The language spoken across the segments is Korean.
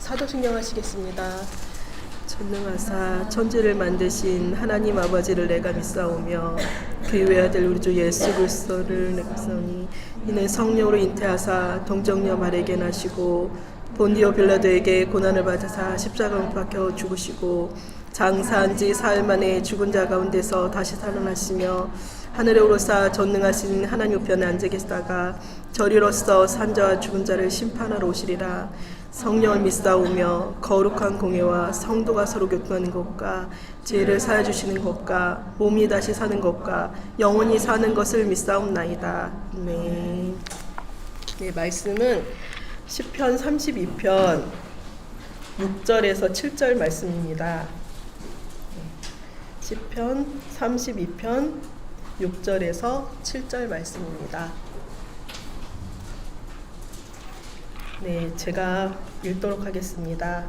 사도신경 하시겠습니다. 전능하사 천지를 만드신 하나님 아버지를 내가 믿사오며 그의 외아들 우리 주 예수 그리스도를 믿사오니 이는 성령으로 잉태하사 동정녀 마리아에게 나시고 본디오 빌라도에게 고난을 받으사 십자가에 박혀 죽으시고 장사한 지 사흘 만에 죽은 자 가운데서 다시 살아나시며 하늘에 오르사 전능하신 하나님 우편에 앉아 계시다가 저리로서 산자와 죽은 자를 심판하러 오시리라. 성령을 믿사오며 거룩한 공예와 성도가 서로 교통하는 것과 죄를 사해 주시는 것과 몸이 다시 사는 것과 영원히 사는 것을 믿사옵나이다. 네. 네, 말씀은 시편 32편 6절에서 7절 말씀입니다. 시편 32편 6절에서 7절 말씀입니다. 네, 제가 읽도록 하겠습니다.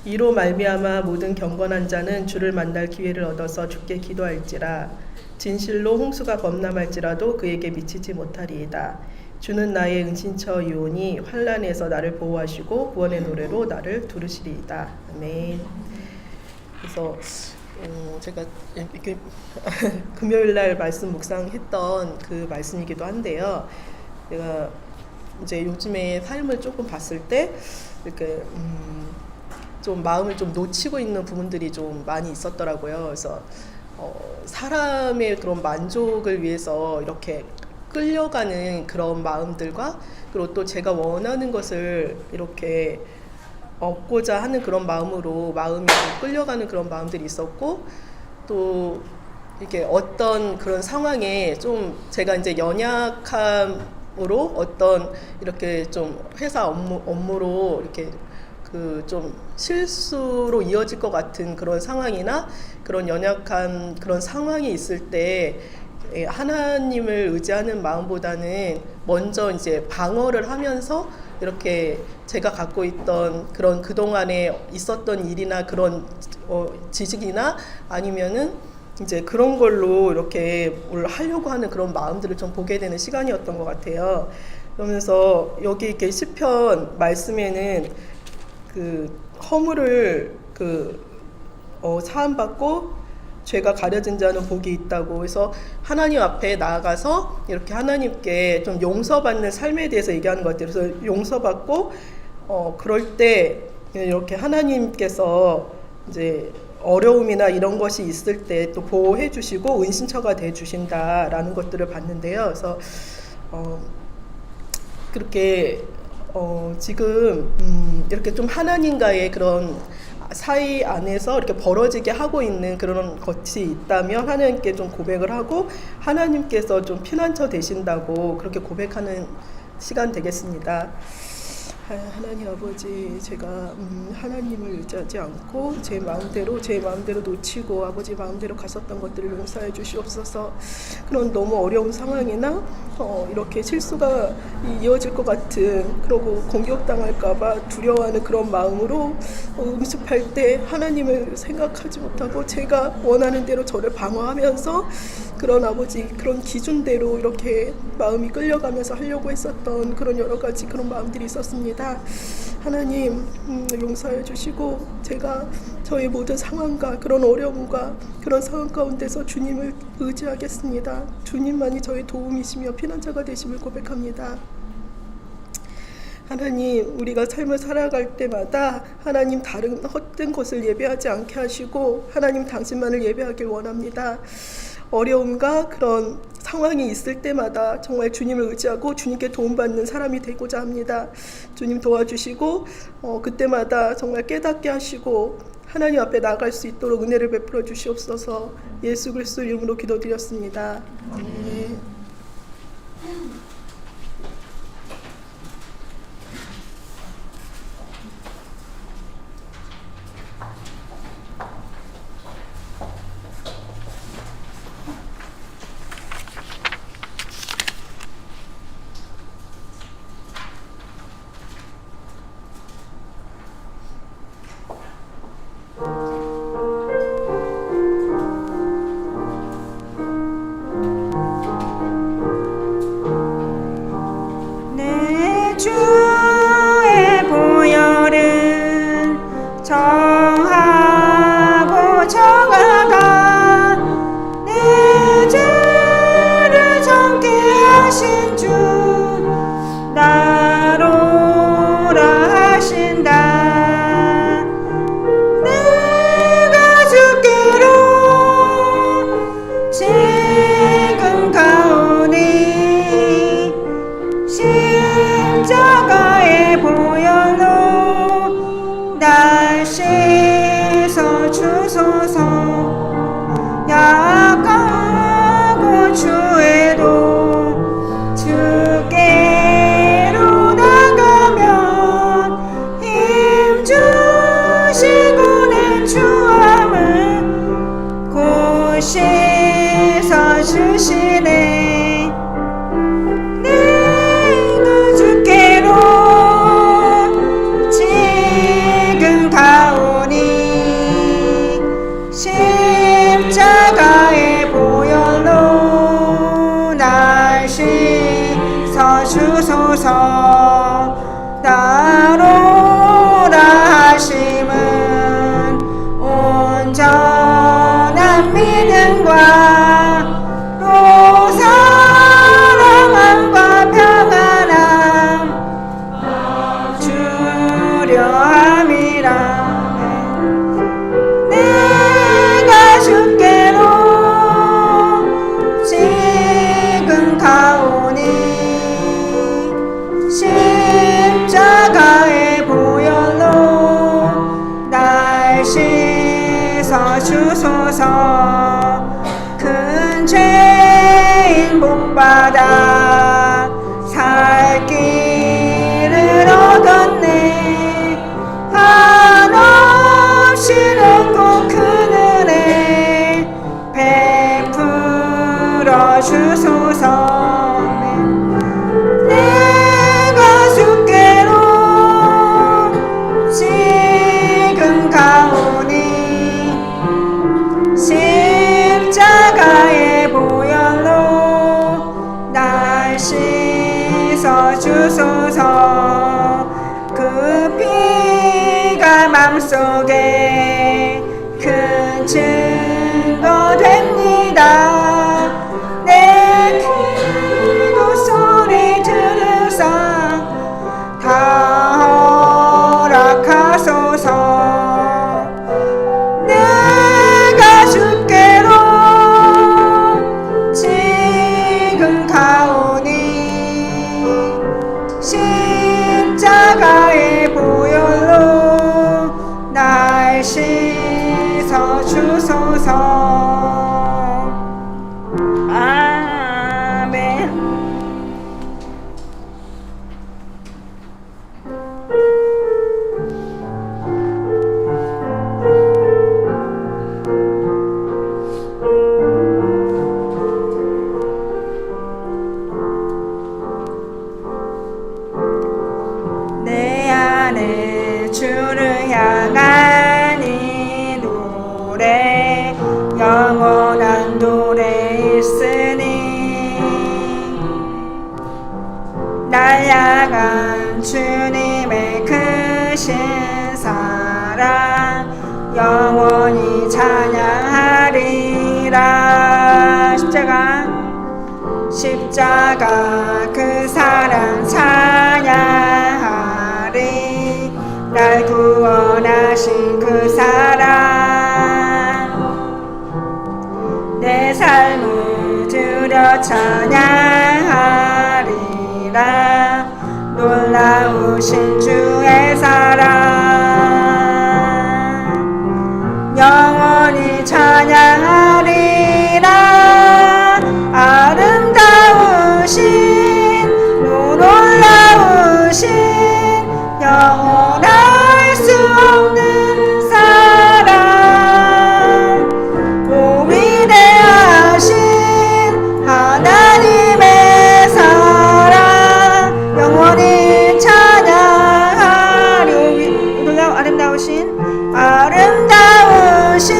이로 말미암아 모든 경건한 자는 주를 만날 기회를 얻어서 주께 기도할지라. 진실로 홍수가 범람할지라도 그에게 미치지 못하리이다. 주는 나의 은신처이오니 환난에서 나를 보호하시고 구원의 노래로 나를 두르시리이다. 아멘. 그래서 제가 이렇게 금요일날 말씀 묵상했던 그 말씀이기도 한데요. 제가 이제 요즘에 삶을 조금 봤을 때 이렇게 좀 마음을 좀 놓치고 있는 부분들이 좀 많이 있었더라고요. 그래서 사람의 그런 만족을 위해서 이렇게 끌려가는 그런 마음들과 그리고 또 제가 원하는 것을 이렇게 얻고자 하는 그런 마음으로 마음이 좀 끌려가는 그런 마음들이 있었고 또 이렇게 어떤 그런 상황에 좀 제가 이제 연약함으로 어떤 이렇게 좀 회사 업무로 이렇게 그 좀 실수로 이어질 것 같은 그런 상황이나 그런 연약한 그런 상황이 있을 때 하나님을 의지하는 마음보다는 먼저 이제 방어를 하면서 이렇게 제가 갖고 있던 그런 그동안에 있었던 일이나 그런 지식이나 아니면은 이제 그런 걸로 이렇게 뭘 하려고 하는 그런 마음들을 좀 보게 되는 시간이었던 것 같아요. 그러면서 여기 이렇게 시편 말씀에는 그 허물을 사함받고 죄가 가려진 자는 복이 있다고 해서 하나님 앞에 나아가서 이렇게 하나님께 좀 용서받는 삶에 대해서 얘기하는 것 같아요. 그래서 용서받고 그럴 때 이렇게 하나님께서 이제 어려움이나 이런 것이 있을 때 또 보호해 주시고 은신처가 돼 주신다라는 것들을 봤는데요. 그래서 그렇게 지금 이렇게 좀 하나님과의 그런 사이 안에서 이렇게 벌어지게 하고 있는 그런 것이 있다면 하나님께 좀 고백을 하고 하나님께서 좀 피난처 되신다고 그렇게 고백하는 시간 되겠습니다. 하나님 아버지, 제가 하나님을 의지하지 않고 제 마음대로 놓치고 아버지 마음대로 갔었던 것들을 용서해 주시옵소서. 그런 너무 어려운 상황이나 이렇게 실수가 이어질 것 같은 그러고 공격당할까봐 두려워하는 그런 마음으로 응습할 때 하나님을 생각하지 못하고 제가 원하는 대로 저를 방어하면서 그런 아버지 그런 기준대로 이렇게 마음이 끌려가면서 하려고 했었던 그런 여러 가지 그런 마음들이 있었습니다. 하나님 용서해 주시고 제가 저의 모든 상황과 그런 어려움과 그런 상황 가운데서 주님을 의지하겠습니다. 주님만이 저의 도움이시며 피난처가 되심을 고백합니다. 하나님, 우리가 삶을 살아갈 때마다 하나님 다른 헛된 것을 예배하지 않게 하시고 하나님 당신만을 예배하길 원합니다. 어려움과 그런 상황이 있을 때마다 정말 주님을 의지하고 주님께 도움받는 사람이 되고자 합니다. 주님 도와주시고 그때마다 정말 깨닫게 하시고 하나님 앞에 나아갈 수 있도록 은혜를 베풀어 주시옵소서. 예수 그리스도 이름으로 기도드렸습니다. 아멘. 주의 보혈을 주소서. 따로라 하심은 온전한 믿음과 또 사랑함과 평안함 주려함이라. 내가 주께로 지금 가오니 십자가의 보혈로 날 씻어 주소서. 큰 죄인 복받아 살 길을 얻었네. 한없이 높고 큰 은혜 베풀어 주소서. 내가 주께로 지금 가오니 십자가의 보혈로 날 씻어 주소서. 그 피가 맘속에 큰 증거 됩니다. 내 기도 소리 들으사 다 허락하소서. 내가 주께로 지금 가오니 십자가의 보혈로 날 씻어 주소서. 아멘. 내 안에 주를 향한 이 노래 영원한 노래 있으니 날 향한 주님의 크신 사랑 영원히 찬양하리라. 십자가 그 사랑 찬양하리. 날 구원하신 그 사랑 내 삶을 들여 찬양하리라. 놀라우신 주의 사랑 영원히 찬양하리라. 아름다우신 놀라우신 영원할 수 없는 사랑 오 위대하신 하나님의 사랑 영원히 찬양하리. 아름다우신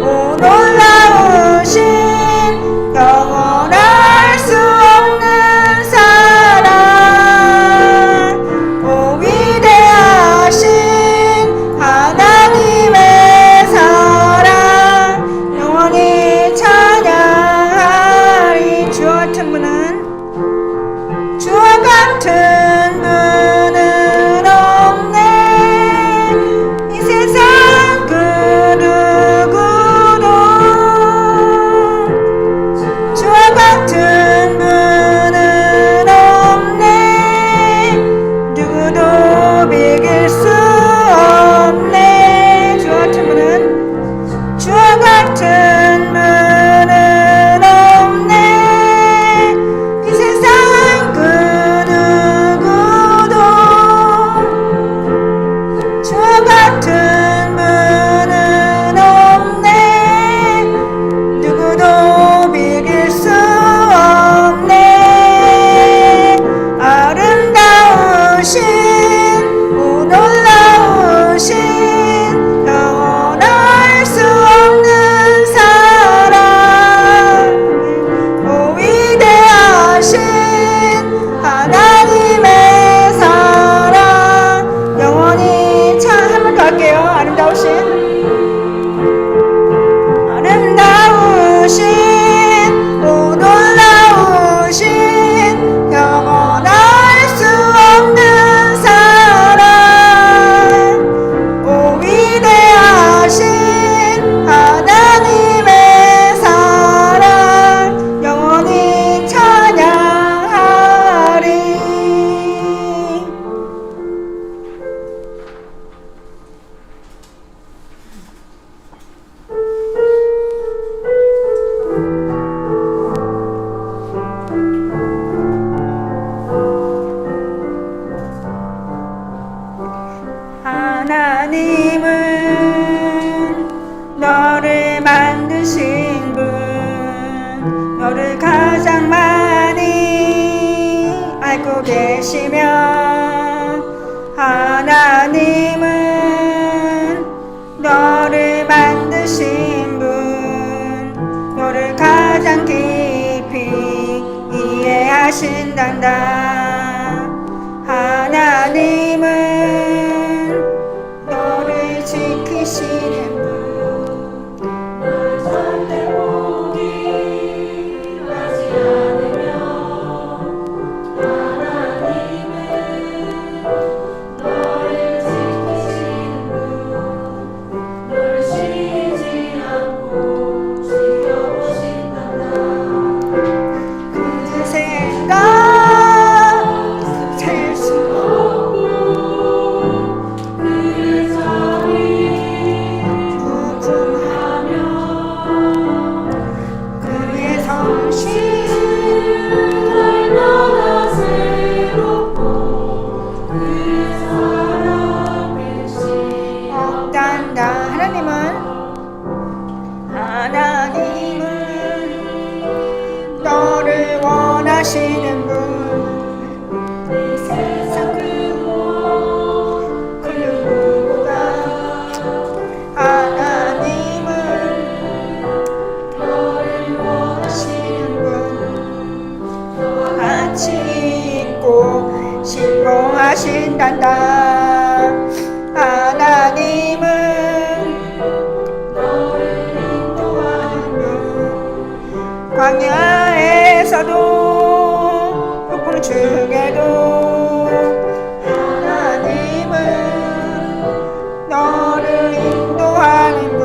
오 놀라우신 영원할 수 없는 사랑 오 위대하신 하나님의 사랑 영원히 찬양하리. 주와 같은 분은 없네. 이 세상 그 누구도 주와 같은 분은 없네. 누구도 비길 수 없네. 주와 같은 분은 없네. 이 세상 그 알고 계시며 하나님은 너를 만드신 분 너를 가장 깊이 이해하신단다. 하나님은 너를 지키시는 분 널 절대 포기하지 않으며 하나님은 너를 지키시는 분 널 쉬지 않고 지켜보신단다. 그 생각 셀 수 없고 그의 자비 무궁하며 그의 성실 얼마나 새롭고 그의 사랑 끝이 없단다. 하나님은 너를 원하시는 분 이 세상 그 누구보다 하나님은 너를 원하시는 분 너와 같이 있고 신봉하신단다. 하나님은 너를 인도하는 분 광야에서도 폭풍 중에도 하나님은 너를 인도하는 분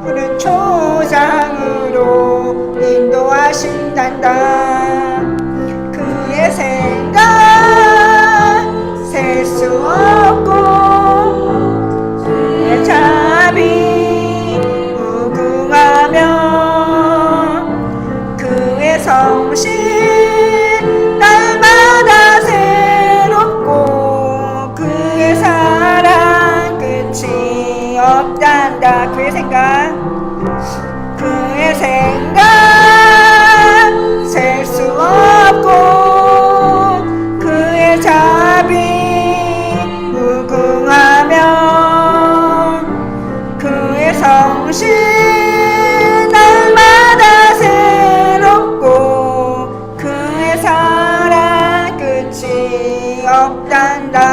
푸른 초장으로 인도하신단다. 그의 생각 셀 수 없고 그의 자비 무궁하며 그의 성실 날마다 새롭고 그의 사랑 끝이 없단다. 그의 생각 셀 수 없고 그의 자비 무궁하며 그의 성실 날마다 새롭고 그의 사랑 끝이 없단다.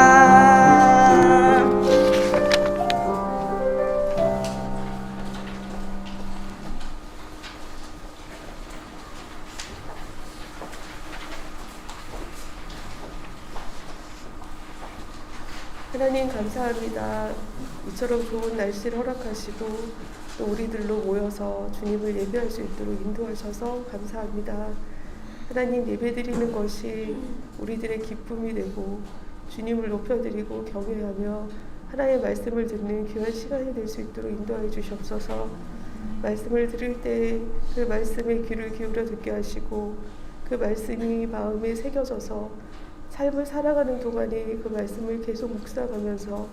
하나님 감사합니다. 이처럼 좋은 날씨를 허락하시고 또 우리들로 모여서 주님을 예배할 수 있도록 인도하셔서 감사합니다. 하나님 예배드리는 것이 우리들의 기쁨이 되고 주님을 높여드리고 경외하며 하나님의 말씀을 듣는 귀한 시간이 될 수 있도록 인도하여 주시옵소서. 말씀을 들을 때 그 말씀에 귀를 기울여 듣게 하시고 그 말씀이 마음에 새겨져서 삶을 살아가는 동안에 그 말씀을 계속 묵상하면서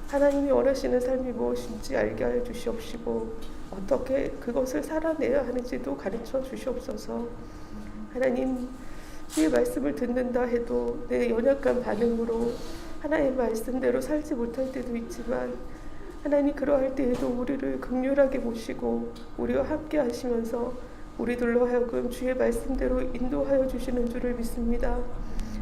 하나님이 원하시는 삶이 무엇인지 알게 하여 주시옵시고 어떻게 그것을 살아내야 하는지도 가르쳐 주시옵소서. 하나님, 주의 말씀을 듣는다 해도 내 연약한 반응으로 하나님의 말씀대로 살지 못할 때도 있지만 하나님 그러할 때에도 우리를 긍휼하게 보시고 우리와 함께 하시면서 우리들로 하여금 주의 말씀대로 인도하여 주시는 줄을 믿습니다.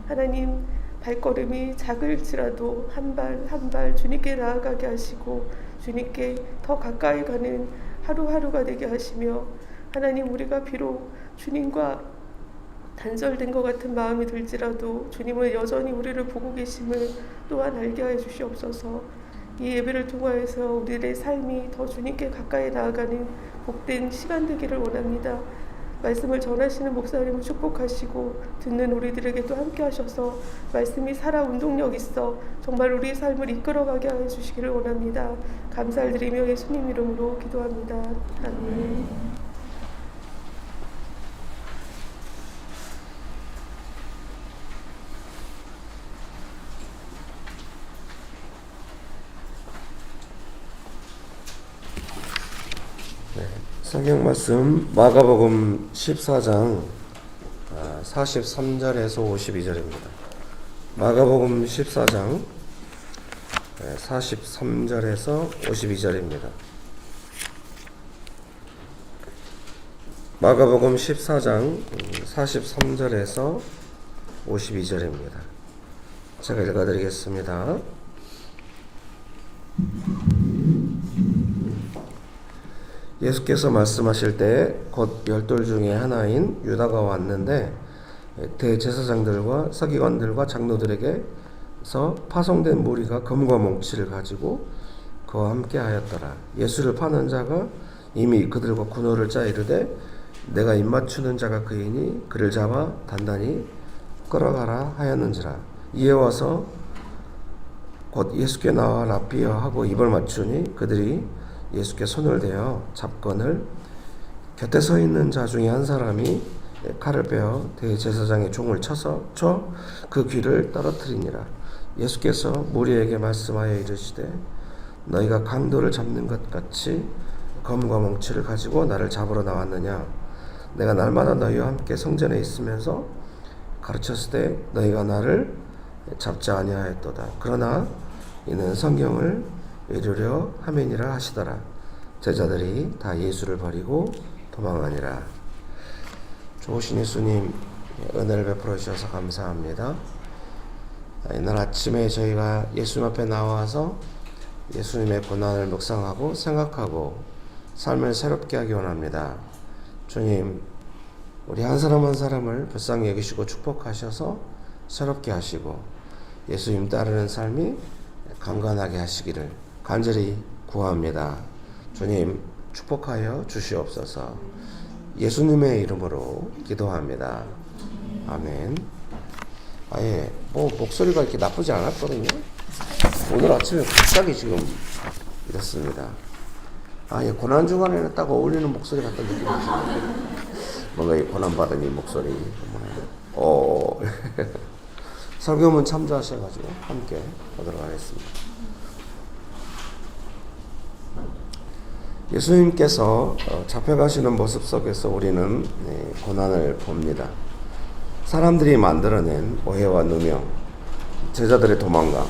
하나님, 발걸음이 작을지라도 한 발 한 발 주님께 나아가게 하시고 주님께 더 가까이 가는 하루하루가 되게 하시며 하나님, 우리가 비록 주님과 단절된 것 같은 마음이 들지라도 주님은 여전히 우리를 보고 계심을 또한 알게 하여 주시옵소서. 이 예배를 통하여서 우리의 삶이 더 주님께 가까이 나아가는 복된 시간 되기를 원합니다. 말씀을 전하시는 목사님을 축복하시고 듣는 우리들에게도 함께 하셔서 말씀이 살아 운동력 있어 정말 우리의 삶을 이끌어가게 하여 주시기를 원합니다. 감사를 드리며 예수님 이름으로 기도합니다. 아멘. 성경 말씀 마가복음 14장 43절에서 52절입니다. 마가복음 14장 43절에서 52절입니다. 마가복음 14장 43절에서 52절입니다. 제가 읽어드리겠습니다. 예수께서 말씀하실 때 곧 열둘 중에 하나인 유다가 왔는데 대제사장들과 서기관들과 장로들에게서 파송된 무리가 금과 몽치를 가지고 그와 함께 하였더라. 예수를 파는 자가 이미 그들과 군호를 짜 이르되 내가 입맞추는 자가 그이니 그를 잡아 단단히 끌어가라 하였는지라. 이에 와서 곧 예수께 나와 라피어 하고 입을 맞추니 그들이 예수께 손을 대어 잡건을 곁에 서 있는 자 중에 한 사람이 칼을 빼어 대제사장의 종을 쳐 그 귀를 떨어뜨리니라. 예수께서 무리에게 말씀하여 이르시되 너희가 강도를 잡는 것 같이 검과 몽치를 가지고 나를 잡으러 나왔느냐. 내가 날마다 너희와 함께 성전에 있으면서 가르쳤을 때 너희가 나를 잡지 아니하였도다. 그러나 이는 성경을 이루려 함이니라 하시더라. 제자들이 다 예수를 버리고 도망하니라. 좋으신 예수님, 은혜를 베풀어 주셔서 감사합니다. 이날 아침에 저희가 예수님 앞에 나와서 예수님의 고난을 묵상하고 생각하고 삶을 새롭게 하기 원합니다. 주님, 우리 한 사람 한 사람을 불쌍히 여기시고 축복하셔서 새롭게 하시고 예수님 따르는 삶이 강건하게 하시기를 간절히 구합니다. 주님, 축복하여 주시옵소서. 예수님의 이름으로 기도합니다. 아멘. 아예 뭐 목소리가 이렇게 나쁘지 않았거든요. 오늘 아침에 갑자기 지금 이렇습니다. 아예 고난 중간에는 딱 어울리는 목소리 같은 느낌이 드시는데 뭔가 이 고난받은 이 목소리 설교문 참조하셔가지고 함께 하도록 하겠습니다. 예수님께서 잡혀가시는 모습 속에서 우리는 고난을 봅니다. 사람들이 만들어낸 오해와 누명, 제자들의 도망감,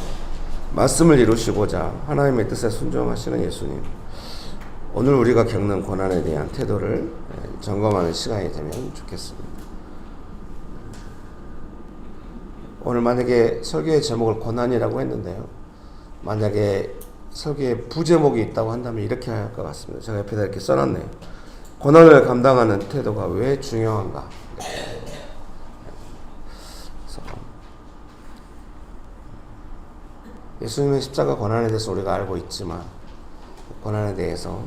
말씀을 이루시고자 하나님의 뜻에 순종하시는 예수님. 오늘 우리가 겪는 고난에 대한 태도를 점검하는 시간이 되면 좋겠습니다. 오늘 만약에 설교의 제목을 고난이라고 했는데요. 만약에 설교에 부제목이 있다고 한다면 이렇게 할 것 같습니다. 제가 옆에다 이렇게 써놨네요. 고난을 감당하는 태도가 왜 중요한가? 예수님의 십자가 고난에 대해서 우리가 알고 있지만 고난에 대해서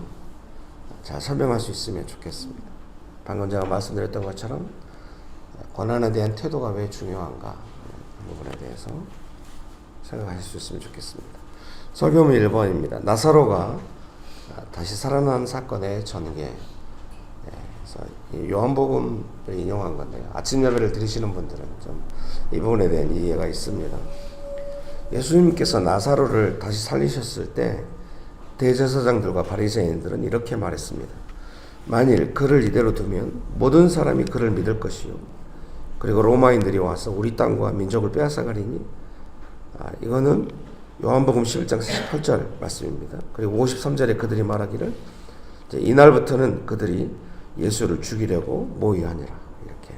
잘 설명할 수 있으면 좋겠습니다. 방금 제가 말씀드렸던 것처럼 고난에 대한 태도가 왜 중요한가? 그 부분에 대해서 생각하실 수 있으면 좋겠습니다. 설교문 1번입니다. 나사로가 다시 살아난 사건의 전개. 그래서 요한복음을 인용한 건데요. 아침 예배를 드리시는 분들은 좀 이 부분에 대한 이해가 있습니다. 예수님께서 나사로를 다시 살리셨을 때 대제사장들과 바리새인들은 이렇게 말했습니다. 만일 그를 이대로 두면 모든 사람이 그를 믿을 것이요. 그리고 로마인들이 와서 우리 땅과 민족을 빼앗아가리니 이거는 요한복음 11장 48절 말씀입니다. 그리고 53절에 그들이 말하기를 이날부터는 그들이 예수를 죽이려고 모의하니라. 이렇게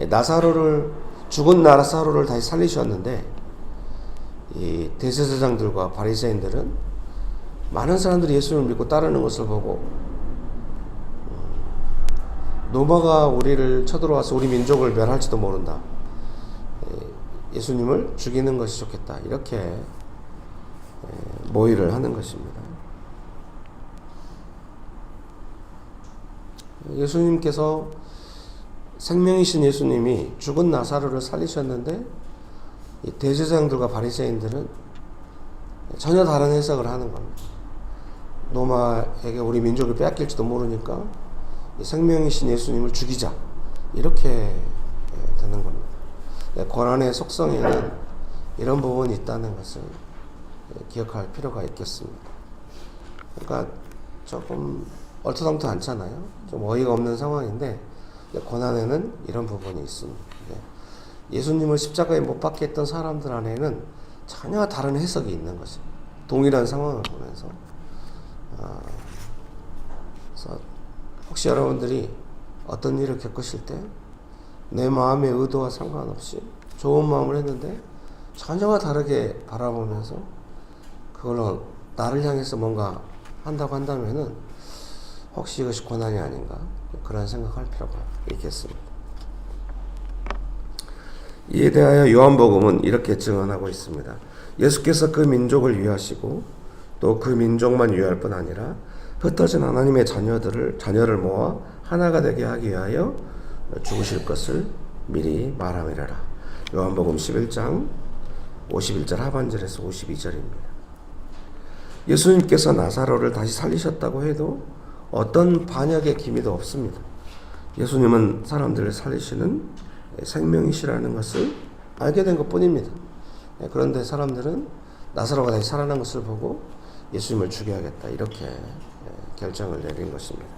나사로를 죽은 나사로를 다시 살리셨는데 이 대제사장들과 바리새인들은 많은 사람들이 예수를 믿고 따르는 것을 보고 로마가 우리를 쳐들어와서 우리 민족을 멸할지도 모른다. 예수님을 죽이는 것이 좋겠다. 이렇게 모의를 하는 것입니다. 예수님께서 생명이신 예수님이 죽은 나사로를 살리셨는데 이 대제사장들과 바리새인들은 전혀 다른 해석을 하는 겁니다. 로마에게 우리 민족을 빼앗길지도 모르니까 생명이신 예수님을 죽이자 이렇게 되는 겁니다. 고난의 속성에는 이런 부분이 있다는 것을 기억할 필요가 있겠습니다. 그러니까 조금 얼토당토 않잖아요. 좀 어이가 없는 상황인데 고난에는 이런 부분이 있습니다. 예수님을 십자가에 못 박게 했던 사람들 안에는 전혀 다른 해석이 있는 거죠. 동일한 상황을 보면서. 그래서 혹시 여러분들이 어떤 일을 겪으실 때 내 마음의 의도와 상관없이 좋은 마음을 했는데 전혀 다르게 바라보면서 그걸로 나를 향해서 뭔가 한다고 한다면은 혹시 이것이 고난이 아닌가 그런 생각할 필요가 있겠습니다. 이에 대하여 요한복음은 이렇게 증언하고 있습니다. 예수께서 그 민족을 위하시고 또 그 민족만 위할 뿐 아니라 흩어진 하나님의 자녀를 모아 하나가 되게 하기 위하여 죽으실 것을 미리 말함이라라. 요한복음 11장 51절 하반절에서 52절입니다. 예수님께서 나사로를 다시 살리셨다고 해도 어떤 반역의 기미도 없습니다. 예수님은 사람들을 살리시는 생명이시라는 것을 알게 된 것뿐입니다. 그런데 사람들은 나사로가 다시 살아난 것을 보고 예수님을 죽여야겠다 이렇게 결정을 내린 것입니다.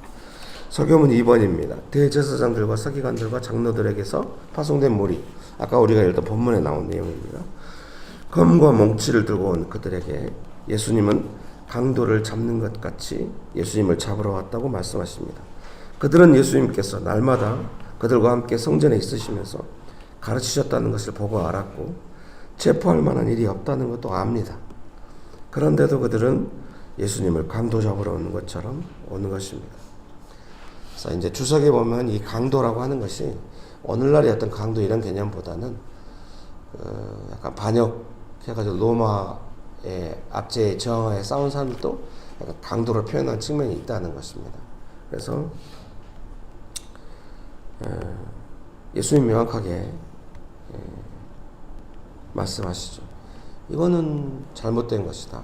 서교문 2번입니다. 대제사장들과 서기관들과 장로들에게서 파송된 무리, 아까 우리가 읽던 본문에 나온 내용입니다. 검과 몽치를 들고 온 그들에게 예수님은 강도를 잡는 것 같이 예수님을 잡으러 왔다고 말씀하십니다. 그들은 예수님께서 날마다 그들과 함께 성전에 있으시면서 가르치셨다는 것을 보고 알았고 체포할 만한 일이 없다는 것도 압니다. 그런데도 그들은 예수님을 강도 잡으러 오는 것처럼 오는 것입니다. 그래서 이제 주석에 보면 이 강도라고 하는 것이 오늘날의 어떤 강도 이런 개념보다는 약간 반역해가지고 로마의 압제에 저항하에 싸운 사람들도 약간 강도를 표현한 측면이 있다는 것입니다. 그래서 예수님 명확하게 말씀하시죠. 이거는 잘못된 것이다.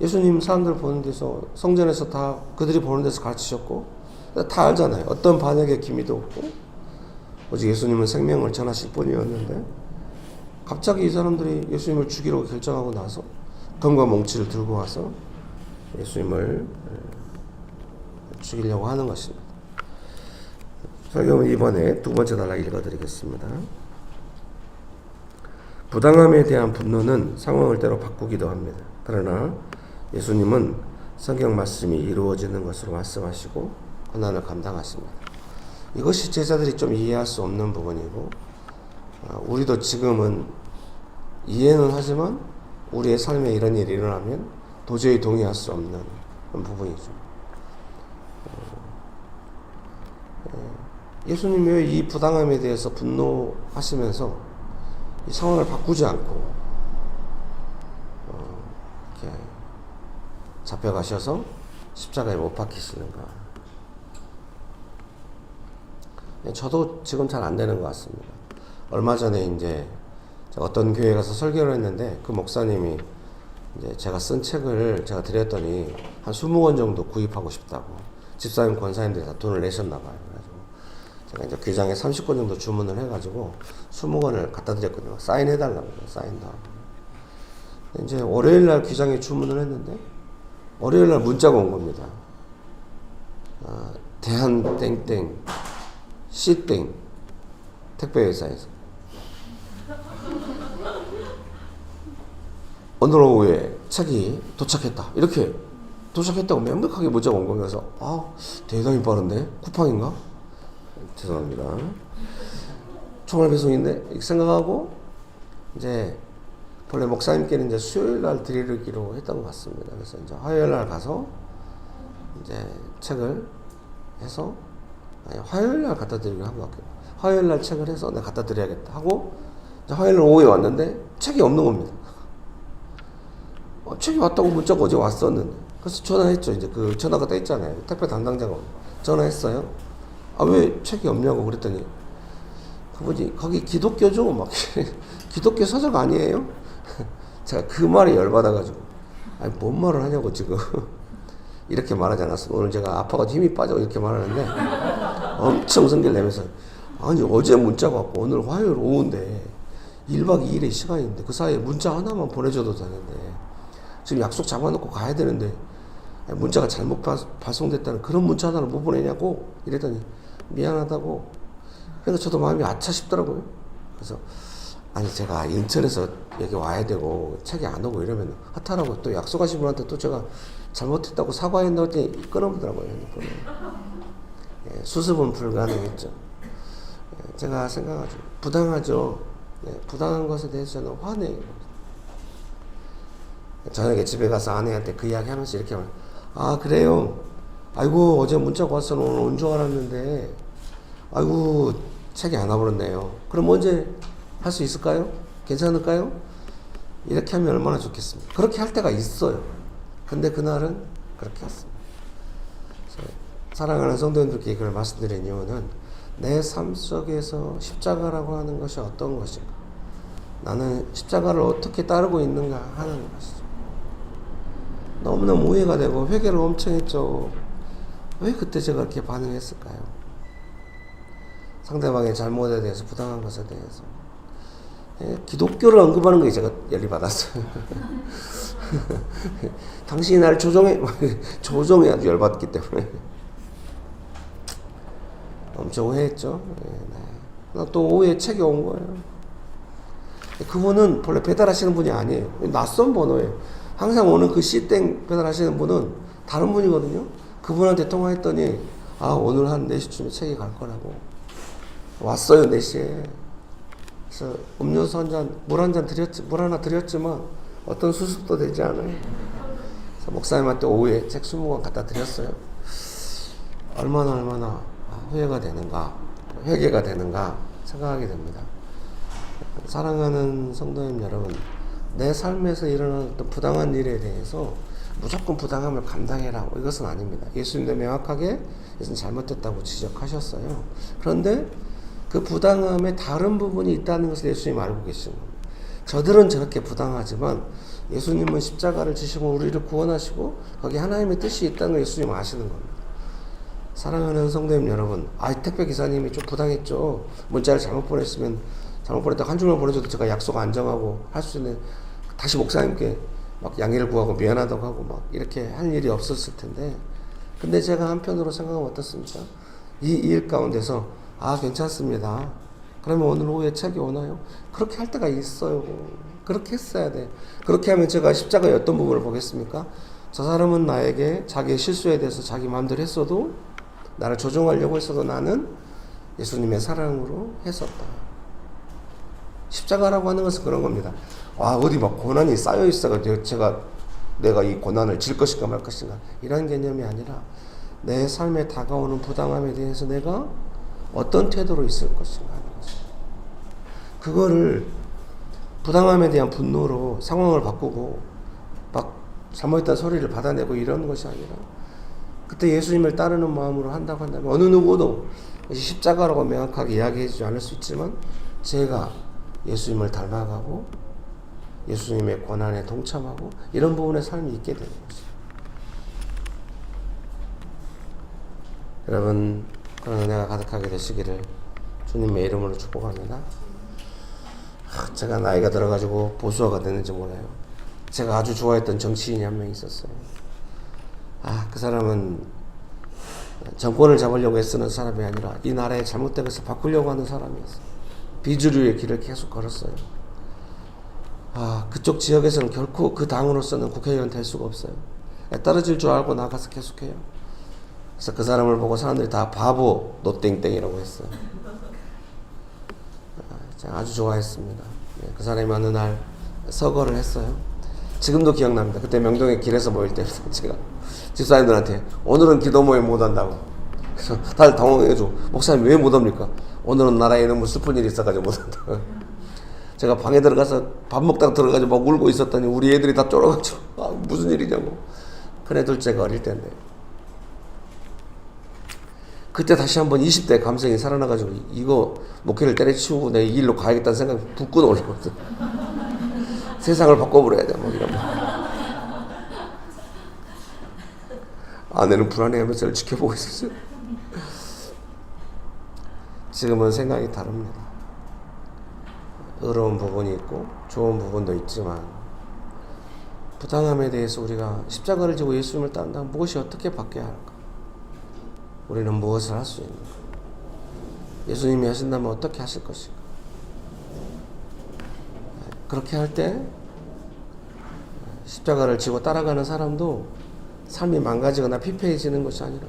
예수님 사람들 보는 데서 성전에서 다 그들이 보는 데서 가르치셨고 다 알잖아요. 어떤 반역의 기미도 없고 오직 예수님은 생명을 전하실 뿐이었는데 갑자기 이 사람들이 예수님을 죽이려고 결정하고 나서 검과 몽치를 들고 와서 예수님을 죽이려고 하는 것입니다. 설교는 이번에 두 번째 단락 읽어드리겠습니다. 부당함에 대한 분노는 상황을 때로 바꾸기도 합니다. 그러나 예수님은 성경 말씀이 이루어지는 것으로 말씀하시고 고난을 감당하십니다. 이것이 제자들이 좀 이해할 수 없는 부분이고 우리도 지금은 이해는 하지만 우리의 삶에 이런 일이 일어나면 도저히 동의할 수 없는 그런 부분이죠. 예수님이 왜 이 부당함에 대해서 분노하시면서 이 상황을 바꾸지 않고 이렇게 잡혀가셔서 십자가에 못 박히시는가? 저도 지금 잘 안 되는 것 같습니다. 얼마 전에 이제 어떤 교회에 가서 설교를 했는데 그 목사님이 이제 제가 쓴 책을 제가 드렸더니 한 20권 정도 구입하고 싶다고 집사님 권사님들이 다 돈을 내셨나 봐요. 그래가지고 제가 이제 귀장에 30권 정도 주문을 해가지고 20권을 갖다 드렸거든요. 사인해달라고 사인도 하고. 이제 월요일날 귀장에 주문을 했는데 월요일날 문자가 온 겁니다. 대한 땡땡 C땡 택배회사에서 오늘 오후에 책이 도착했다 이렇게 도착했다고 명백하게 문자가 온 거면서 대단히 빠른데 쿠팡인가? 죄송합니다. 총알 배송인데 이렇게 생각하고 이제 본래 목사님께는 이제 수요일 날 드리기로 했던 것 같습니다. 그래서 이제 화요일 날 가서 이제 책을 해서 화요일 날 갖다 드리기로 한 것 같아요. 화요일 날 책을 해서 내가 갖다 드려야겠다 하고 이제 화요일 날 오후에 왔는데 책이 없는 겁니다. 책이 왔다고 문자가 어제 왔었는데 그래서 전화했죠. 이제 그 전화가 떠 있잖아요. 택배 담당자가 전화했어요. 왜 책이 없냐고 그랬더니 그분이 거기 기독교죠? 막 기독교 서적 아니에요? 제가 그 말에 열받아가지고 뭔 말을 하냐고 지금 이렇게 말하지 않았어. 오늘 제가 아파가지고 힘이 빠져 이렇게 말하는데 엄청 성질 내면서 아니 어제 문자가 왔고 오늘 화요일 오후인데 1박 2일의 시간인데 그 사이에 문자 하나만 보내줘도 되는데 지금 약속 잡아놓고 가야 되는데 문자가 잘못 발송됐다는 그런 문자 하나를 못 보내냐고 이랬더니 미안하다고 그러니까 저도 마음이 아차 싶더라고요. 그래서 아니 제가 인천에서 여기 와야 되고 책이 안 오고 이러면 허탈하고 또 약속하신 분한테 또 제가 잘못했다고 사과했는지 끊어보더라고요. 핸드폰을. 예, 수습은 불가능했죠. 예, 제가 생각하죠. 부당하죠. 예, 부당한 것에 대해서 저는 화내요. 저녁에 집에 가서 아내한테 그 이야기 하면서 이렇게 하면 아 그래요. 아이고 어제 문자가 와서 오늘 온 줄 알았는데 아이고 책이 안 와버렸네요. 그럼 언제 할 수 있을까요? 괜찮을까요? 이렇게 하면 얼마나 좋겠습니까? 그렇게 할 때가 있어요. 근데 그날은 그렇게 했습니다. 사랑하는 성도님들께 이걸 말씀드린 이유는 내 삶 속에서 십자가라고 하는 것이 어떤 것인가? 나는 십자가를 어떻게 따르고 있는가 하는 것이죠. 너무너무 오해가 되고 회개를 엄청 했죠. 왜 그때 제가 그렇게 반응했을까요? 상대방의 잘못에 대해서, 부당한 것에 대해서. 예, 기독교를 언급하는 게 제가 열이 받았어요. 당신이 나를 조종해, 조종해 아주 열받기 때문에. 엄청 오해했죠. 예, 네. 또 오해 책이 온 거예요. 그분은 본래 배달하시는 분이 아니에요. 낯선 번호예요. 항상 오는 그 C땡 배달하시는 분은 다른 분이거든요. 그분한테 통화했더니 아 오늘 한 4시쯤에 책이 갈 거라고 왔어요. 4시에. 그래서 음료수 한 잔, 물 하나 드렸지만 어떤 수습도 되지 않아요. 그래서 목사님한테 오후에 책 20권 갖다 드렸어요. 얼마나 후회가 되는가, 회개가 되는가 생각하게 됩니다. 사랑하는 성도님 여러분, 내 삶에서 일어나는 어떤 부당한 일에 대해서 무조건 부당함을 감당해라, 이것은 아닙니다. 예수님도 명확하게 예수님 잘못됐다고 지적하셨어요. 그런데 그 부당함에 다른 부분이 있다는 것을 예수님 알고 계시는 겁니다. 저들은 저렇게 부당하지만 예수님은 십자가를 지시고 우리를 구원하시고 거기 하나님의 뜻이 있다는 걸 예수님 아시는 겁니다. 사랑하는 성도님 여러분, 택배 기사님이 좀 부당했죠. 문자를 잘못 보냈다고 한 줄만 보내줘도 제가 약속 안 정하고 할 수 있는, 다시 목사님께 막 양해를 구하고 미안하다고 하고 막 이렇게 할 일이 없었을 텐데, 근데 제가 한편으로 생각하면 어떻습니까? 이 일 가운데서 괜찮습니다. 그러면 오늘 오후에 책이 오나요? 그렇게 할 때가 있어요. 그렇게 했어야 돼. 그렇게 하면 제가 십자가의 어떤 부분을 보겠습니까? 저 사람은 나에게 자기의 실수에 대해서 자기 마음대로 했어도, 나를 조종하려고 했어도 나는 예수님의 사랑으로 했었다. 십자가라고 하는 것은 그런 겁니다. 어디 막 고난이 쌓여 있어가지고 내가 이 고난을 질 것인가 말 것인가 이런 개념이 아니라 내 삶에 다가오는 부당함에 대해서 내가 어떤 태도로 있을 것인가 하는 것입니다. 그거를 부당함에 대한 분노로 상황을 바꾸고 막 잘못했다는 소리를 받아내고 이런 것이 아니라 그때 예수님을 따르는 마음으로 한다고 한다면 어느 누구도 십자가라고 명확하게 이야기해주지 않을 수 있지만 제가 예수님을 닮아가고 예수님의 고난에 동참하고 이런 부분의 삶이 있게 되는 것이죠. 여러분 그런 은혜가 가득하게 되시기를 주님의 이름으로 축복합니다. 제가 나이가 들어가지고 보수화가 됐는지 몰라요. 제가 아주 좋아했던 정치인이 한 명 있었어요. 그 사람은 정권을 잡으려고 애쓰는 사람이 아니라 이 나라의 잘못된 것을 바꾸려고 하는 사람이었어요. 비주류의 길을 계속 걸었어요. 그쪽 지역에서는 결코 그 당으로서는 국회의원 될 수가 없어요. 떨어질 줄 알고 나가서 계속해요. 그래서 그 사람을 보고 사람들이 다 바보 노땡땡이라고 했어요. 제가 아주 좋아했습니다. 그 사람이 어느 날 서거를 했어요. 지금도 기억납니다. 그때 명동에 길에서 모일 때 제가 집사님들한테 오늘은 기도 모임 못 한다고. 그래서 다들 당황해가지고 목사님 왜 못 합니까? 오늘은 나라에 너무 슬픈 일이 있어가지고 못 한다고. 제가 방에 들어가서 밥 먹다가 들어가지고 막 울고 있었더니 우리 애들이 다 쫄아가지고 무슨 일이냐고. 큰애 둘째가 어릴 때인데 그때 다시 한번 20대 감성이 살아나가지고 이거 목회를 때려치우고 내가 이 길로 가야겠다는 생각이 불끈 올라오거든. 세상을 바꿔버려야 돼 뭐 이런 거. 아내는 불안해하면서 저를 지켜보고 있었어요. 지금은 생각이 다릅니다. 의로운 부분이 있고 좋은 부분도 있지만 부당함에 대해서 우리가 십자가를 지고 예수님을 따른다면 무엇이 어떻게 바뀌어야 할까? 우리는 무엇을 할 수 있는가? 예수님이 하신다면 어떻게 하실 것인가? 그렇게 할 때 십자가를 지고 따라가는 사람도 삶이 망가지거나 피폐해지는 것이 아니라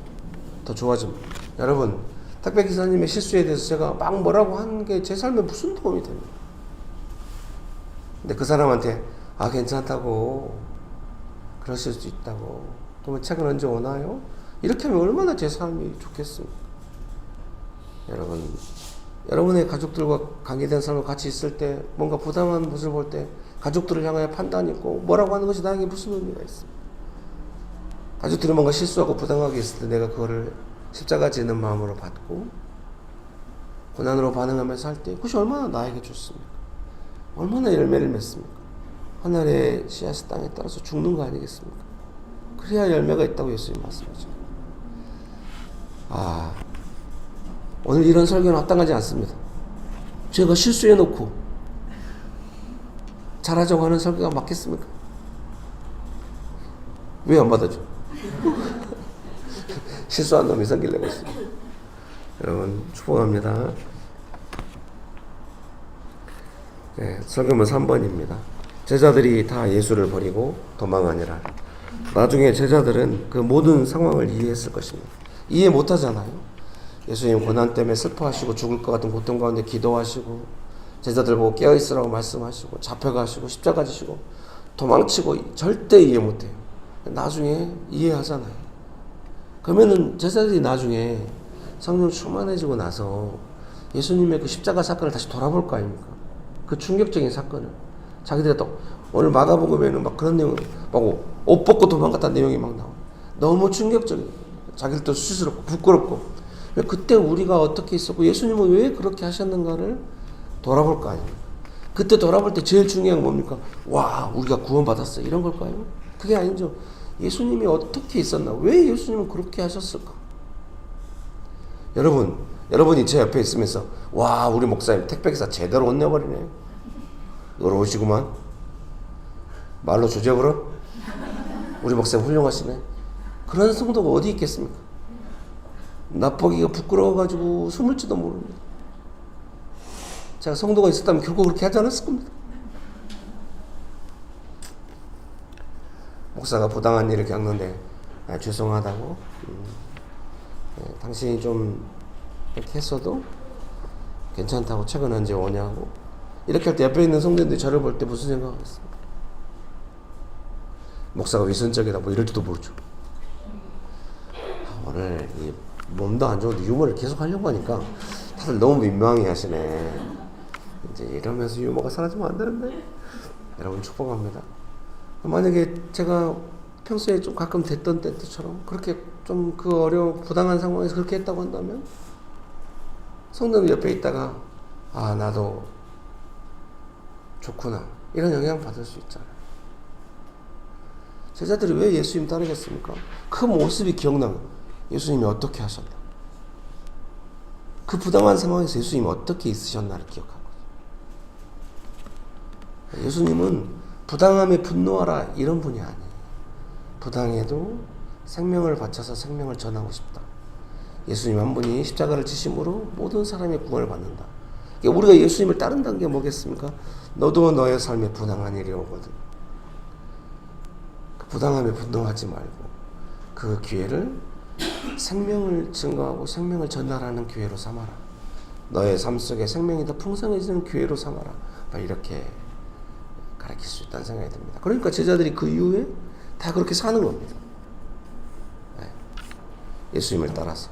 더 좋아집니다. 여러분, 택배기사님의 실수에 대해서 제가 막 뭐라고 하는 게 제 삶에 무슨 도움이 됩니까? 근데 그 사람한테 괜찮다고, 그러실 수 있다고, 그러면 책은 언제 오나요? 이렇게 하면 얼마나 제 삶이 좋겠습니까? 여러분, 여러분의 가족들과 관계된 사람과 같이 있을 때 뭔가 부당한 모습을 볼 때 가족들을 향하여 판단이 있고 뭐라고 하는 것이 나에게 무슨 의미가 있습니까? 가족들이 뭔가 실수하고 부당하게 있을 때 내가 그거를 십자가 지는 마음으로 받고 고난으로 반응하면서 할 때 그것이 얼마나 나에게 좋습니까? 얼마나 열매를 맺습니까? 하늘의 씨앗이 땅에 따라서 죽는 거 아니겠습니까? 그래야 열매가 있다고 예수님 말씀하죠. 오늘 이런 설교는 합당하지 않습니다. 제가 실수해놓고 잘하자고 하는 설교가 맞겠습니까? 왜 안 받아줘? 실수한 놈이 성길 내고 있습니다. 여러분 축복합니다. 네, 설교문 3번입니다. 제자들이 다 예수를 버리고 도망하니라. 나중에 제자들은 그 모든 상황을 이해했을 것입니다. 이해 못하잖아요. 예수님 고난 때문에 슬퍼하시고 죽을 것 같은 고통 가운데 기도하시고 제자들 보고 깨어있으라고 말씀하시고 잡혀가시고 십자가 지시고 도망치고 절대 이해 못해요. 나중에 이해하잖아요. 그러면은 제자들이 나중에 성령 충만해지고 나서 예수님의 그 십자가 사건을 다시 돌아볼 거 아닙니까? 그 충격적인 사건을 자기들이 또 오늘 마가복음에는 막 그런 내용, 막 옷 벗고 도망갔다는 내용이 막 나와요. 너무 충격적이에요. 자기들도 수치스럽고 부끄럽고. 그때 우리가 어떻게 있었고 예수님은 왜 그렇게 하셨는가를 돌아볼 거 아닙니까? 그때 돌아볼 때 제일 중요한 건 뭡니까? 와, 우리가 구원받았어, 이런 걸까요? 그게 아니죠. 예수님이 어떻게 있었나? 왜 예수님은 그렇게 하셨을까? 여러분이 제 옆에 있으면서 와, 우리 목사님 택배기사 제대로 못 내버리네. 의로우시구만. 말로 주제버려? 우리 목사님 훌륭하시네. 그런 성도가 어디 있겠습니까? 낯보기가 부끄러워가지고 숨을지도 모릅니다. 제가 성도가 있었다면 결국 그렇게 하지 않았을 겁니다. 목사가 부당한 일을 겪는데 죄송하다고 당신이 좀 이렇게 했어도 괜찮다고 책은 언제 오냐고 이렇게 할 때 옆에 있는 성도님들이 저를 볼 때 무슨 생각하겠습니까? 목사가 위선적이다 뭐 이럴지도 모르죠. 오늘 이 몸도 안 좋은데 유머를 계속 하려고 하니까 다들 너무 민망해 하시네. 이제 이러면서 유머가 사라지면 안 되는데. 여러분 축복합니다. 만약에 제가 평소에 좀 가끔 됐던 때처럼 그렇게 좀 그 어려운 부당한 상황에서 그렇게 했다고 한다면 성도님 옆에 있다가 나도 좋구나 이런 영향 받을 수 있잖아요. 제자들이 왜 예수님 따르겠습니까? 그 모습이 기억나요. 예수님이 어떻게 하셨나? 그 부당한 상황에서 예수님이 어떻게 있으셨나를 기억하고. 예수님은 부당함에 분노하라 이런 분이 아니에요. 부당해도 생명을 바쳐서 생명을 전하고 싶다. 예수님 한 분이 십자가를 지심으로 모든 사람의 구원을 받는다. 우리가 예수님을 따른다는 게 뭐겠습니까? 너도 너의 삶에 부당한 일이 오거든. 그 부당함에 분노하지 말고 그 기회를 생명을 증거하고 생명을 전달하는 기회로 삼아라. 너의 삶 속에 생명이 더 풍성해지는 기회로 삼아라. 이렇게 가르칠 수 있다는 생각이 듭니다. 그러니까 제자들이 그 이후에 다 그렇게 사는 겁니다. 예수님을 따라서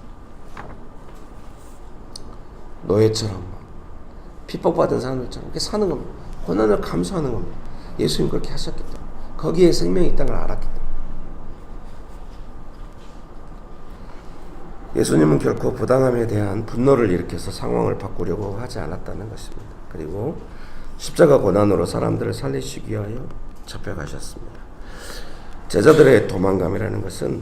노예처럼 핍박받은 사람들처럼 그렇게 사는 겁니다. 고난을 감수하는 겁니다. 예수님 그렇게 하셨기 때문에 거기에 생명이 있다는 걸 알았기 때문에. 예수님은 결코 부당함에 대한 분노를 일으켜서 상황을 바꾸려고 하지 않았다는 것입니다. 그리고 십자가 고난으로 사람들을 살리시기 위하여 잡혀가셨습니다. 제자들의 도망감이라는 것은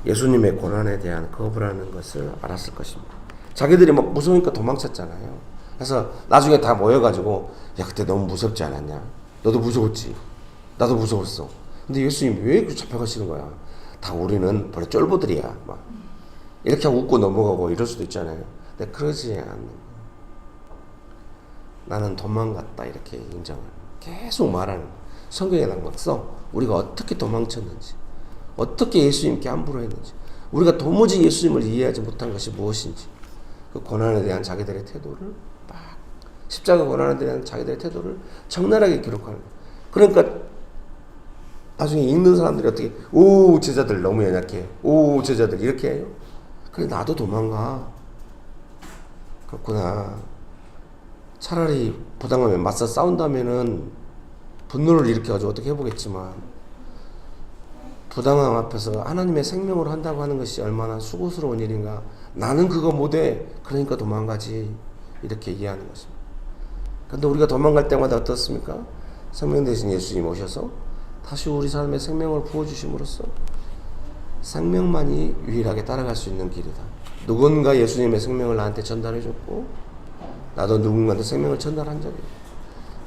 예수님의 고난에 대한 거부라는 것을 알았을 것입니다. 자기들이 막 무서우니까 도망쳤잖아요. 그래서 나중에 다 모여가지고 야 그때 너무 무섭지 않았냐? 너도 무서웠지? 나도 무서웠어. 근데 예수님 왜 잡혀가시는 거야? 다 우리는 원래 쫄보들이야. 막 이렇게 하고 웃고 넘어가고 이럴 수도 있잖아요. 근데 그러지 않는 거예요. 나는 도망갔다 이렇게 인정을 계속 말하는 거예요. 성경에다 막 써. 우리가 어떻게 도망쳤는지, 어떻게 예수님께 함부로 했는지, 우리가 도무지 예수님을 이해하지 못한 것이 무엇인지, 그 고난에 대한 자기들의 태도를 막 십자가 고난에 대한 자기들의 태도를 적나라하게 기록하는 거예요. 그러니까 나중에 읽는 사람들이 어떻게 오 제자들 너무 연약해, 오 제자들 이렇게 해요. 그래 나도 도망가. 그렇구나. 차라리 부당하면 맞서 싸운다면은 분노를 일으켜가지고 어떻게 해보겠지만, 부당함 앞에서 하나님의 생명으로 한다고 하는 것이 얼마나 수고스러운 일인가. 나는 그거 못해. 그러니까 도망가지. 이렇게 이해하는 것입니다. 그런데 우리가 도망갈 때마다 어떻습니까? 생명 대신 예수님 오셔서 다시 우리 삶에 생명을 부어주심으로써 생명만이 유일하게 따라갈 수 있는 길이다. 누군가 예수님의 생명을 나한테 전달해줬고 나도 누군가한테 생명을 전달한 적이다.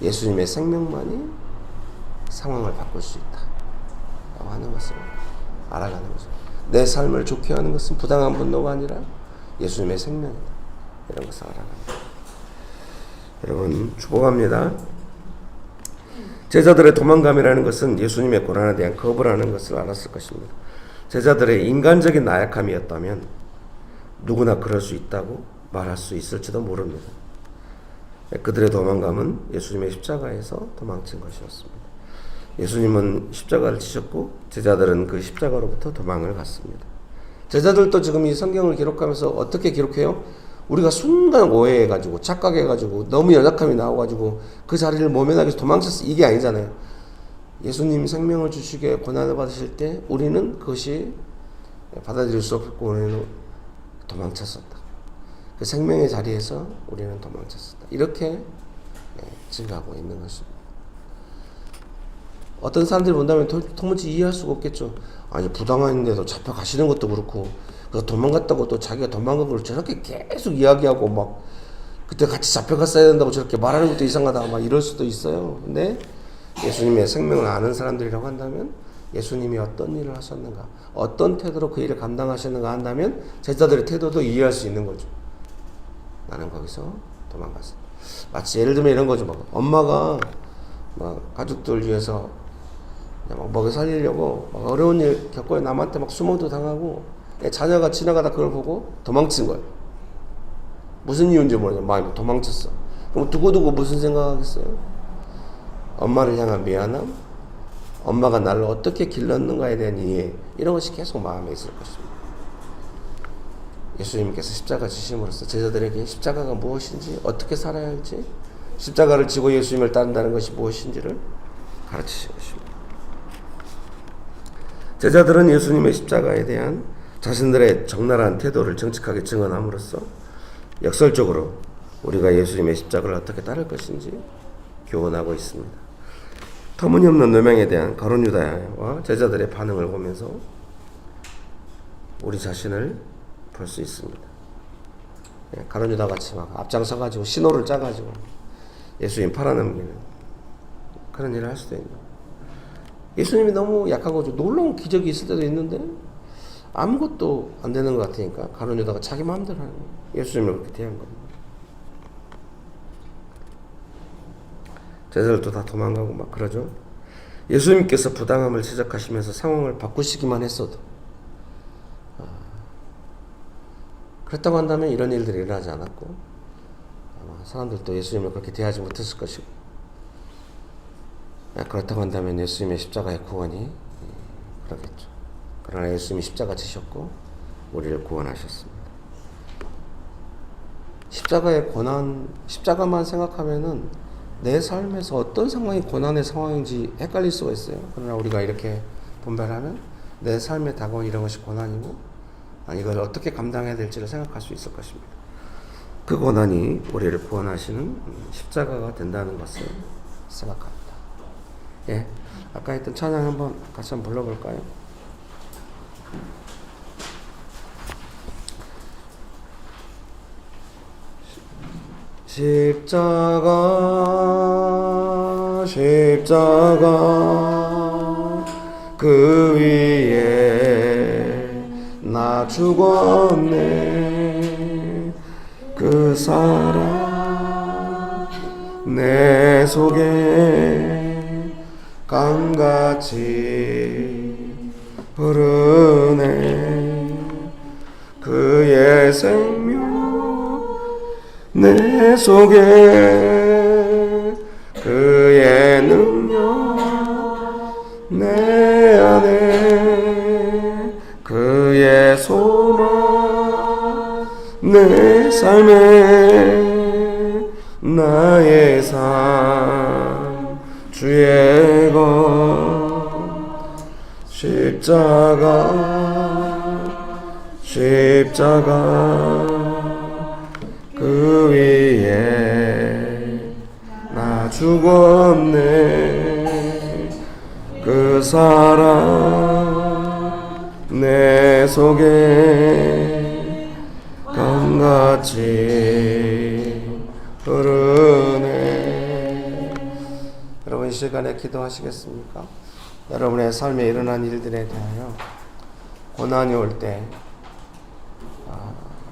예수님의 생명만이 상황을 바꿀 수 있다 라고 하는 것을 알아가는 거죠. 내 삶을 좋게 하는 것은 부당한 분노가 아니라 예수님의 생명이다. 이런 것을 알아가는 거죠. 여러분 축복합니다. 제자들의 도망감이라는 것은 예수님의 고난에 대한 거부라는 것을 알았을 것입니다. 제자들의 인간적인 나약함이었다면 누구나 그럴 수 있다고 말할 수 있을지도 모릅니다. 그들의 도망감은 예수님의 십자가에서 도망친 것이었습니다. 예수님은 십자가를 지셨고 제자들은 그 십자가로부터 도망을 갔습니다. 제자들도 지금 이 성경을 기록하면서 어떻게 기록해요? 우리가 순간 오해해가지고 착각해가지고 너무 연약함이 나와가지고 그 자리를 모면하기 위해서 도망쳤어. 이게 아니잖아요. 예수님 생명을 주시기에 고난을 받으실 때 우리는 그것이 받아들일 수 없고 우리는 도망쳤었다. 그 생명의 자리에서 우리는 도망쳤었다. 이렇게 증거하고 있는 것입니다. 어떤 사람들이 본다면 도무지 이해할 수가 없겠죠. 아니 부당한데도 잡혀가시는 것도 그렇고 그 도망갔다고 또 자기가 도망간 걸 저렇게 계속 이야기하고 막 그때 같이 잡혀갔어야 된다고 저렇게 말하는 것도 이상하다 막 이럴 수도 있어요. 근데 예수님의 생명을 아는 사람들이라고 한다면 예수님이 어떤 일을 하셨는가, 어떤 태도로 그 일을 감당하셨는가 한다면 제자들의 태도도 이해할 수 있는 거죠. 나는 거기서 도망갔어. 마치 예를 들면 이런 거죠. 막 엄마가 막 가족들 위해서 막 먹여 살리려고 막 어려운 일 겪고 남한테 막 수모도 당하고 자녀가 지나가다 그걸 보고 도망친 거예요. 무슨 이유인지 모르겠어요. 막 도망쳤어. 그럼 두고두고 무슨 생각하겠어요? 엄마를 향한 미안함, 엄마가 나를 어떻게 길렀는가에 대한 이해, 이런 것이 계속 마음에 있을 것입니다. 예수님께서 십자가 지심으로써 제자들에게 십자가가 무엇인지, 어떻게 살아야 할지, 십자가를 지고 예수님을 따른다는 것이 무엇인지를 가르치신 것입니다. 제자들은 예수님의 십자가에 대한 자신들의 적나라한 태도를 정직하게 증언함으로써 역설적으로 우리가 예수님의 십자가를 어떻게 따를 것인지 교훈하고 있습니다. 터무니없는 누명에 대한 가룟 유다와 제자들의 반응을 보면서 우리 자신을 볼 수 있습니다. 가룟 유다 같이 막 앞장서가지고 신호를 짜가지고 예수님 팔아넘기는 그런 일을 할 수도 있는. 예수님이 너무 약하고 좀 놀라운 기적이 있을 때도 있는데 아무것도 안 되는 것 같으니까 가룟 유다가 자기 마음대로 하는 거예요. 예수님을 그렇게 대한 겁니다. 제자들도 다 도망가고 막 그러죠. 예수님께서 부당함을 지적하시면서 상황을 바꾸시기만 했어도 그랬다고 한다면 이런 일들이 일어나지 않았고 아마 사람들도 예수님을 그렇게 대하지 못했을 것이고, 그렇다고 한다면 예수님의 십자가의 구원이 그러겠죠. 그러나 예수님이 십자가 지셨고 우리를 구원하셨습니다. 십자가의 고난, 십자가만 생각하면은 내 삶에서 어떤 상황이 고난의 상황인지 헷갈릴 수가 있어요. 그러나 우리가 이렇게 분별하면 내 삶에 다가온 이런 것이 고난이고 이걸 어떻게 감당해야 될지를 생각할 수 있을 것입니다. 그 고난이 우리를 구원하시는 십자가가 된다는 것을 생각합니다. 예, 아까 했던 찬양 한번 같이 한번 불러볼까요? 십자가 십자가 그 위에 나 죽었네. 그 사랑 내 속에 강같이 흐르네. 그의 생명 내 속에, 그의 능력 내 안에, 그의 소망 내 삶에, 나의 삶 주의 것 십자가 그 위에 나 죽었네. 그 사랑 내 속에 강같이 흐르네. 여러분 이 시간에 기도하시겠습니까? 여러분의 삶에 일어난 일들에 대하여 고난이 올 때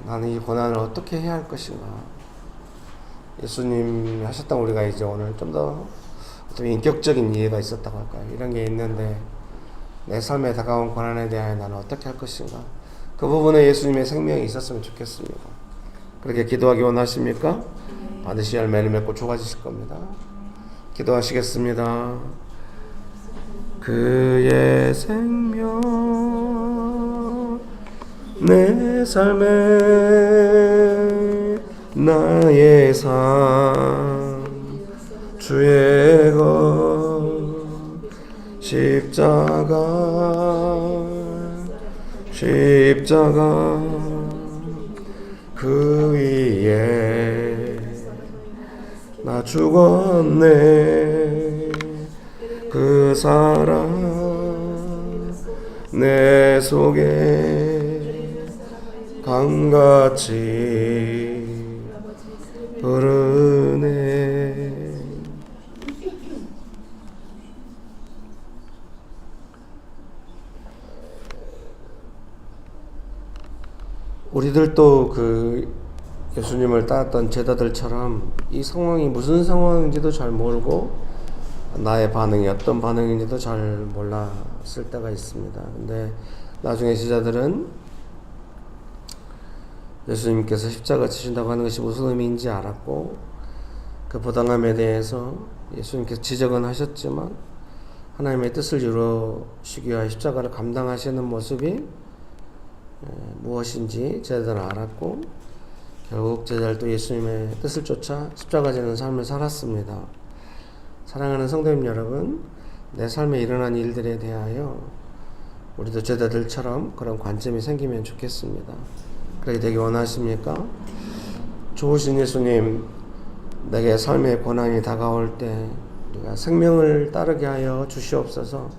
나는 이 고난을 어떻게 해야 할 것인가. 예수님이 하셨던 우리가 이제 오늘 좀 더 인격적인 이해가 있었다고 할까요? 이런 게 있는데 내 삶에 다가온 고난에 대하여 나는 어떻게 할 것인가. 그 부분에 예수님의 생명이 있었으면 좋겠습니다. 그렇게 기도하기 원하십니까? 반드시 열매를 맺고 좋아지실 겁니다. 기도하시겠습니다. 그의 생명 내 삶에, 나의 삶 주의 것 십자가 그 위에 나 죽었네. 그 사랑 내 속에 강같이 흐르네. 우리들도 그 예수님을 따랐던 제자들처럼 이 상황이 무슨 상황인지도 잘 모르고 나의 반응이 어떤 반응인지도 잘 몰랐을 때가 있습니다. 근데 나중에 제자들은 예수님께서 십자가 지신다고 하는 것이 무슨 의미인지 알았고, 그 부당함에 대해서 예수님께서 지적은 하셨지만 하나님의 뜻을 이루시기 위하여 십자가를 감당하시는 모습이 무엇인지 제자들은 알았고, 결국 제자들도 예수님의 뜻을 쫓아 십자가 지는 삶을 살았습니다. 사랑하는 성도님 여러분, 내 삶에 일어난 일들에 대하여 우리도 제자들처럼 그런 관점이 생기면 좋겠습니다. 그렇게 되기 원하십니까? 좋으신 예수님, 내게 삶의 고난이 다가올 때 우리가 생명을 따르게 하여 주시옵소서.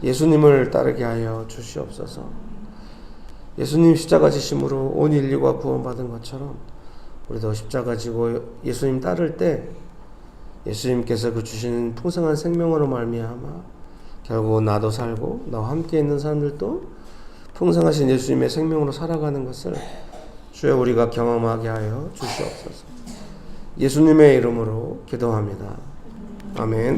예수님을 따르게 하여 주시옵소서. 예수님 십자가 지심으로 온 인류가 구원받은 것처럼 우리도 십자가 지고 예수님 따를 때 예수님께서 그 주시는 풍성한 생명으로 말미암아 결국 나도 살고 나와 함께 있는 사람들도 풍성하신 예수님의 생명으로 살아가는 것을 주여 우리가 경험하게 하여 주시옵소서. 예수님의 이름으로 기도합니다. 아멘.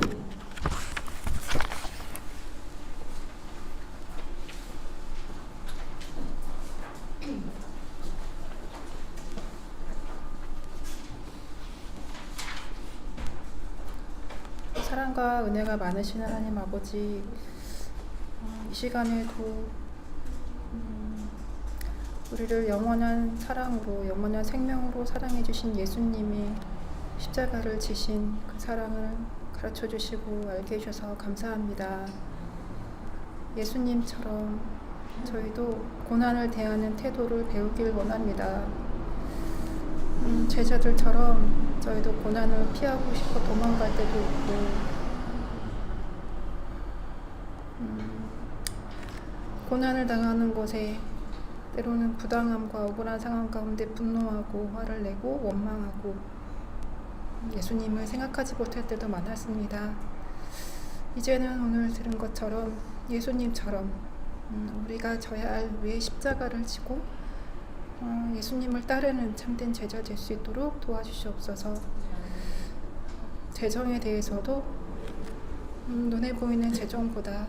사랑과 은혜가 많으신 하나님 아버지, 이 시간에도 우리를 영원한 사랑으로, 영원한 생명으로 사랑해 주신 예수님이 십자가를 지신 그 사랑을 가르쳐 주시고 알게 해주셔서 감사합니다. 예수님처럼 저희도 고난을 대하는 태도를 배우길 원합니다. 제자들처럼 저희도 고난을 피하고 싶어 도망갈 때도 있고, 고난을 당하는 것에 때로는 부당함과 억울한 상황 가운데 분노하고 화를 내고 원망하고 예수님을 생각하지 못할 때도 많았습니다. 이제는 오늘 들은 것처럼 예수님처럼 우리가 져야 할 위의 십자가를 지고 예수님을 따르는 참된 제자 될 수 있도록 도와주시옵소서. 재정에 대해서도 눈에 보이는 재정보다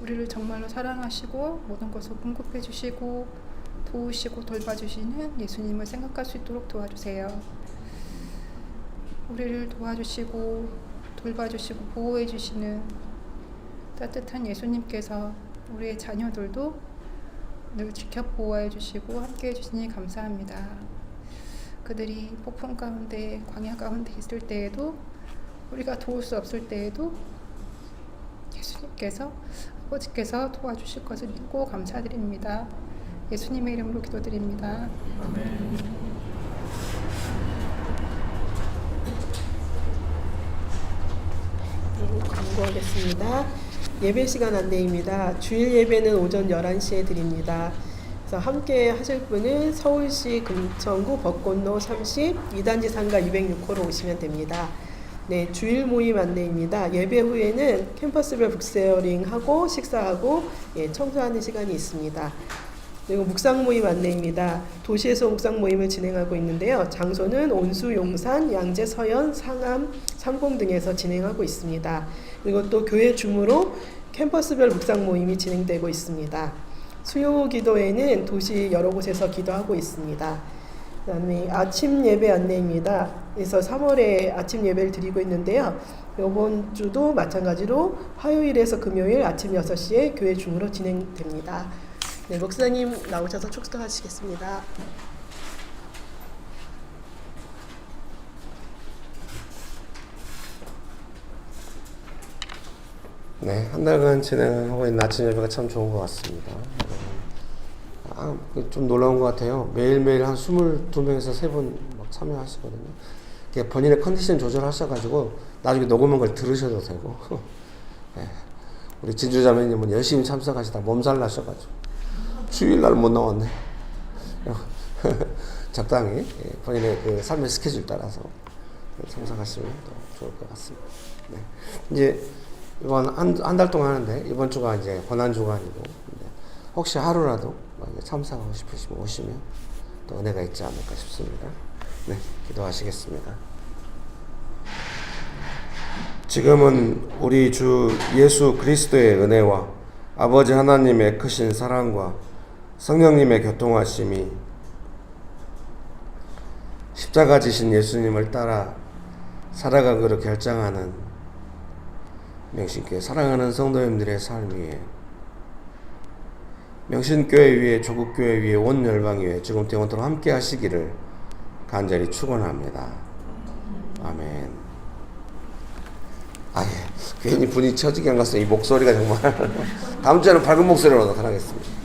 우리를 정말로 사랑하시고 모든 것을 공급해 주시고 도우시고 돌봐주시는 예수님을 생각할 수 있도록 도와주세요. 우리를 도와주시고 돌봐주시고 보호해 주시는 따뜻한 예수님께서 우리의 자녀들도 늘 지켜 보호해 주시고 함께 해 주시니 감사합니다. 그들이 폭풍 가운데 광야 가운데 있을 때에도 우리가 도울 수 없을 때에도 예수님께서 아버지께서 도와주실 것을 믿고 감사드립니다. 예수님의 이름으로 기도드립니다. 광고하겠습니다. 예배 시간 안내입니다. 주일 예배는 오전 11시에 드립니다. 그래서 함께 하실 분은 서울시 금천구 벚꽃로 30 2단지 상가 206호로 오시면 됩니다. 네, 주일 모임 안내입니다. 예배 후에는 캠퍼스별 북세어링하고 식사하고 청소하는 시간이 있습니다. 그리고 묵상 모임 안내입니다. 도시에서 묵상 모임을 진행하고 있는데요. 장소는 온수, 용산, 양재, 서현, 상암, 상공 등에서 진행하고 있습니다. 그리고 또 교회 줌으로 캠퍼스별 묵상 모임이 진행되고 있습니다. 수요 기도회는 도시 여러 곳에서 기도하고 있습니다. 그다음에 아침 예배 안내입니다. 그래서 3월에 아침 예배를 드리고 있는데요. 이번 주도 마찬가지로 화요일에서 금요일 아침 6시에 교회 줌으로 진행됩니다. 네, 목사님 나오셔서 축도하시겠습니다. 네, 한 달간 진행하고 있는 아침 예배가 참 좋은 것 같습니다. 좀 놀라운 것 같아요. 매일매일 한 22명에서 3분 막 참여하시거든요. 본인의 컨디션 조절하셔가지고 나중에 녹음한 걸 들으셔도 되고 네. 우리 진주자매님은 열심히 참석하시다 몸살 나셔가지고 주일날 못 나왔네. 적당히 본인의 그 삶의 스케줄 따라서 참석하시면 더 좋을 것 같습니다. 네. 이제 이번 한 달 동안 하는데 이번 주가 이제 고난주가 아니고 혹시 하루라도 참석하고 싶으시면 오시면 또 은혜가 있지 않을까 싶습니다. 네, 기도하시겠습니다. 지금은 우리 주 예수 그리스도의 은혜와 아버지 하나님의 크신 사랑과 성령님의 교통하심이 십자가 지신 예수님을 따라 살아가기로 결정하는 명신교회 사랑하는 성도님들의 삶 위에 명신교회 위에 조국교회 위에 온 열방 위에 지금부터 영원토록 함께 하시기를 간절히 축원합니다. 아멘. 괜히 분이 처지게 안 갔어요. 이 목소리가 정말 다음 주에는 밝은 목소리로 나타나겠습니다.